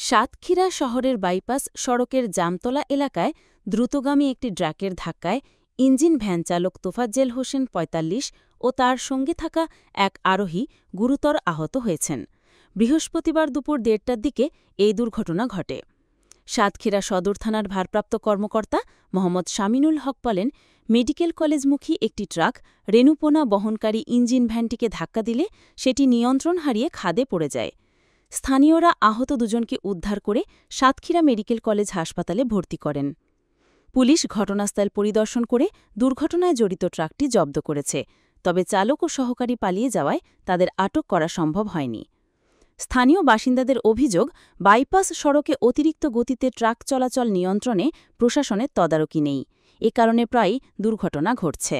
সাতক্ষীরা শহরের বাইপাস সড়কের জামতলা এলাকায় দ্রুতগামী একটি ট্রাকের ধাক্কায় ইঞ্জিন ভ্যান চালক তোফাজ্জেল হোসেন ৪৫ ও তার সঙ্গে থাকা এক আরোহী গুরুতর আহত হয়েছেন। বৃহস্পতিবার দুপুর ১:৩০টার দিকে এই দুর্ঘটনা ঘটে। সাতক্ষীরা সদর থানার ভারপ্রাপ্ত কর্মকর্তা মোহাম্মদ শামিনুল হক বলেন, মেডিকেল কলেজমুখী একটি ট্রাক রেণুপোনা বহনকারী ইঞ্জিন ভ্যানটিকে ধাক্কা দিলে সেটি নিয়ন্ত্রণ হারিয়ে খাদে পড়ে যায়। স্থানীয়রা আহত দুজনকে উদ্ধার করে সাতক্ষীরা মেডিকেল কলেজ হাসপাতালে ভর্তি করেন। পুলিশ ঘটনাস্থল পরিদর্শন করে দুর্ঘটনায় জড়িত ট্রাকটি জব্দ করেছে, তবে চালক ও সহকারী পালিয়ে যাওয়ায় তাদের আটক করা সম্ভব হয়নি। স্থানীয় বাসিন্দাদের অভিযোগ, বাইপাস সড়কে অতিরিক্ত গতিতে ট্রাক চলাচল নিয়ন্ত্রণে প্রশাসনের তদারকি নেই। এ কারণে প্রায়ই দুর্ঘটনা ঘটছে।